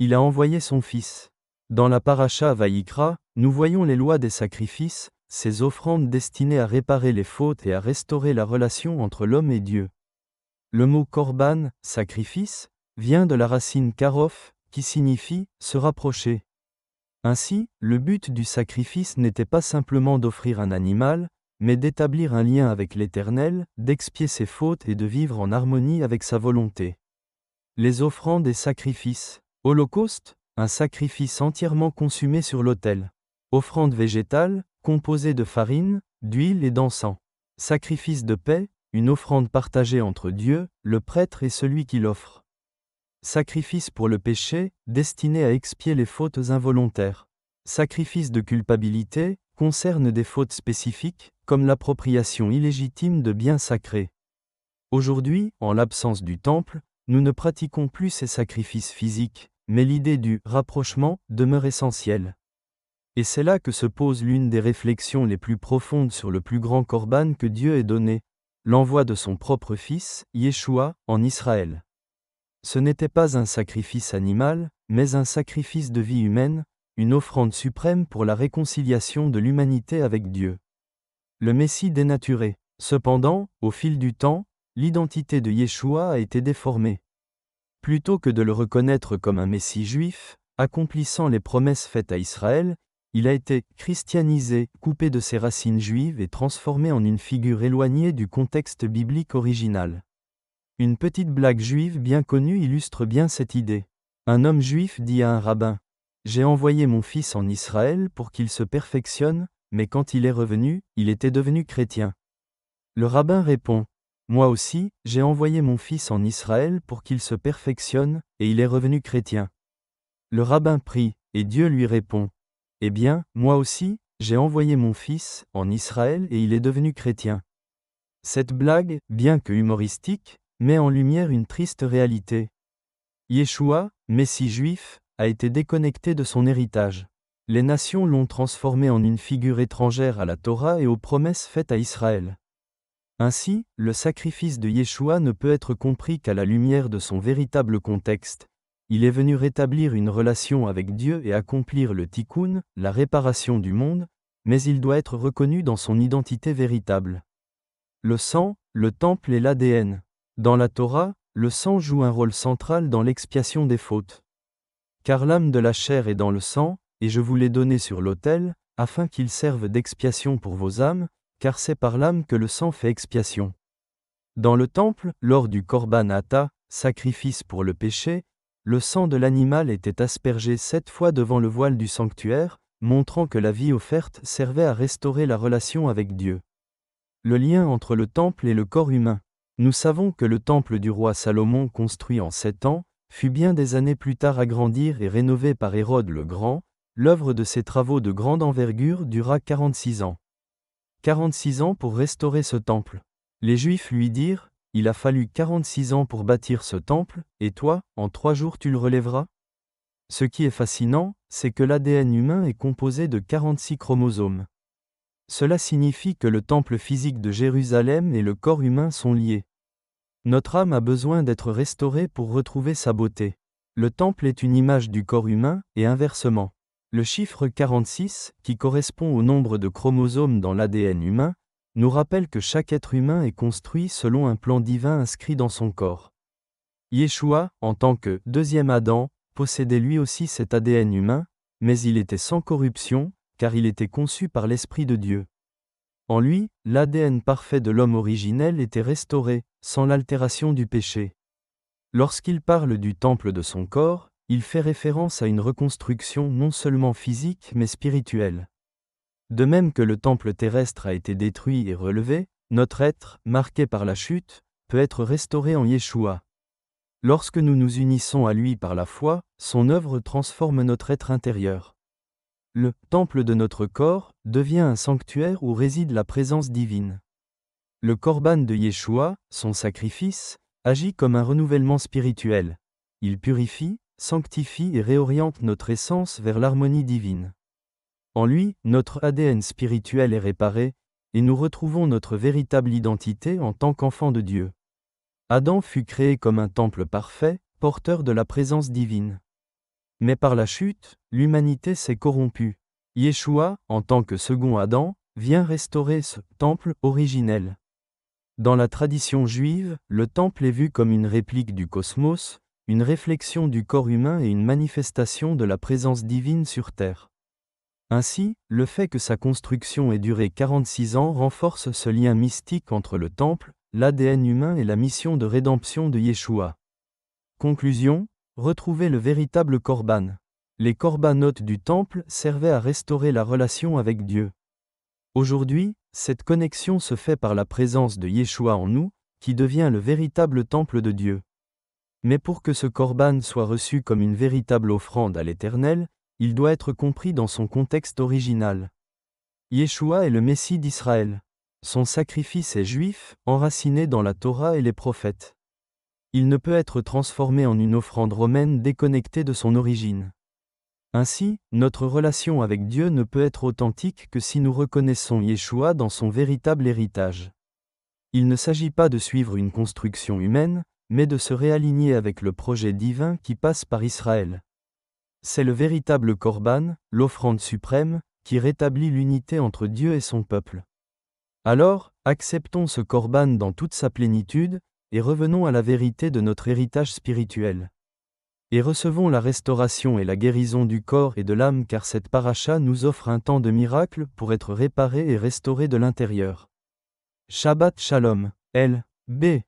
Il a envoyé son Fils. Dans la Paracha Vaïkra, nous voyons les lois des sacrifices, ces offrandes destinées à réparer les fautes et à restaurer la relation entre l'homme et Dieu. Le mot korban, sacrifice, vient de la racine karof, qui signifie se rapprocher. Ainsi, le but du sacrifice n'était pas simplement d'offrir un animal, mais d'établir un lien avec l'Éternel, d'expier ses fautes et de vivre en harmonie avec sa volonté. Les offrandes et sacrifices. Holocauste, un sacrifice entièrement consumé sur l'autel. Offrande végétale, composée de farine, d'huile et d'encens. Sacrifice de paix, une offrande partagée entre Dieu, le prêtre et celui qui l'offre. Sacrifice pour le péché, destiné à expier les fautes involontaires. Sacrifice de culpabilité, concerne des fautes spécifiques, comme l'appropriation illégitime de biens sacrés. Aujourd'hui, en l'absence du temple, nous ne pratiquons plus ces sacrifices physiques, mais l'idée du rapprochement demeure essentielle. Et c'est là que se pose l'une des réflexions les plus profondes sur le plus grand korban que Dieu ait donné, l'envoi de son propre Fils, Yeshua, en Israël. Ce n'était pas un sacrifice animal, mais un sacrifice de vie humaine, une offrande suprême pour la réconciliation de l'humanité avec Dieu. Le Messie dénaturé. Cependant, au fil du temps, l'identité de Yeshua a été déformée. Plutôt que de le reconnaître comme un Messie juif, accomplissant les promesses faites à Israël, il a été christianisé, coupé de ses racines juives et transformé en une figure éloignée du contexte biblique original. Une petite blague juive bien connue illustre bien cette idée. Un homme juif dit à un rabbin : « J'ai envoyé mon fils en Israël pour qu'il se perfectionne, mais quand il est revenu, il était devenu chrétien. » Le rabbin répond : « Moi aussi, j'ai envoyé mon fils en Israël pour qu'il se perfectionne, et il est revenu chrétien. » Le rabbin prie, et Dieu lui répond : « Eh bien, moi aussi, j'ai envoyé mon fils en Israël et il est devenu chrétien. » Cette blague, bien que humoristique, met en lumière une triste réalité. Yeshua, Messie juif, a été déconnecté de son héritage. Les nations l'ont transformé en une figure étrangère à la Torah et aux promesses faites à Israël. Ainsi, le sacrifice de Yeshua ne peut être compris qu'à la lumière de son véritable contexte. Il est venu rétablir une relation avec Dieu et accomplir le tikkun, la réparation du monde, mais il doit être reconnu dans son identité véritable. Le sang, le temple et l'ADN. Dans la Torah, le sang joue un rôle central dans l'expiation des fautes. Car l'âme de la chair est dans le sang, et je vous l'ai donné sur l'autel, afin qu'il serve d'expiation pour vos âmes, car c'est par l'âme que le sang fait expiation. Dans le temple, lors du korban hata, sacrifice pour le péché, le sang de l'animal était aspergé 7 fois devant le voile du sanctuaire, montrant que la vie offerte servait à restaurer la relation avec Dieu. Le lien entre le temple et le corps humain. Nous savons que le temple du roi Salomon, construit en 7 ans, fut bien des années plus tard agrandi et rénové par Hérode le Grand. L'œuvre de ces travaux de grande envergure dura 46 ans. 46 ans pour restaurer ce temple. Les Juifs lui dirent : « Il a fallu 46 ans pour bâtir ce temple, et toi, en 3 jours tu le relèveras ?» Ce qui est fascinant, c'est que l'ADN humain est composé de 46 chromosomes. Cela signifie que le temple physique de Jérusalem et le corps humain sont liés. Notre âme a besoin d'être restaurée pour retrouver sa beauté. Le temple est une image du corps humain, et inversement. Le chiffre 46, qui correspond au nombre de chromosomes dans l'ADN humain, nous rappelle que chaque être humain est construit selon un plan divin inscrit dans son corps. Yeshua, en tant que deuxième Adam, possédait lui aussi cet ADN humain, mais il était sans corruption, car il était conçu par l'Esprit de Dieu. En lui, l'ADN parfait de l'homme originel était restauré, sans l'altération du péché. Lorsqu'il parle du temple de son corps, il fait référence à une reconstruction non seulement physique mais spirituelle. De même que le temple terrestre a été détruit et relevé, notre être, marqué par la chute, peut être restauré en Yeshua. Lorsque nous nous unissons à lui par la foi, son œuvre transforme notre être intérieur. Le temple de notre corps devient un sanctuaire où réside la présence divine. Le korban de Yeshua, son sacrifice, agit comme un renouvellement spirituel. Il purifie, sanctifie et réoriente notre essence vers l'harmonie divine. En lui, notre ADN spirituel est réparé, et nous retrouvons notre véritable identité en tant qu'enfant de Dieu. Adam fut créé comme un temple parfait, porteur de la présence divine. Mais par la chute, l'humanité s'est corrompue. Yeshua, en tant que second Adam, vient restaurer ce temple originel. Dans la tradition juive, le temple est vu comme une réplique du cosmos, une réflexion du corps humain et une manifestation de la présence divine sur terre. Ainsi, le fait que sa construction ait duré 46 ans renforce ce lien mystique entre le temple, l'ADN humain et la mission de rédemption de Yeshua. Conclusion, retrouvez le véritable korban. Les corbanotes du temple servaient à restaurer la relation avec Dieu. Aujourd'hui, cette connexion se fait par la présence de Yeshua en nous, qui devient le véritable temple de Dieu. Mais pour que ce korban soit reçu comme une véritable offrande à l'Éternel, il doit être compris dans son contexte original. Yeshua est le Messie d'Israël. Son sacrifice est juif, enraciné dans la Torah et les prophètes. Il ne peut être transformé en une offrande romaine déconnectée de son origine. Ainsi, notre relation avec Dieu ne peut être authentique que si nous reconnaissons Yeshua dans son véritable héritage. Il ne s'agit pas de suivre une construction humaine, mais de se réaligner avec le projet divin qui passe par Israël. C'est le véritable korban, l'offrande suprême, qui rétablit l'unité entre Dieu et son peuple. Alors, acceptons ce korban dans toute sa plénitude, et revenons à la vérité de notre héritage spirituel. Et recevons la restauration et la guérison du corps et de l'âme car cette paracha nous offre un temps de miracle pour être réparés et restaurés de l'intérieur. Shabbat Shalom, L. B.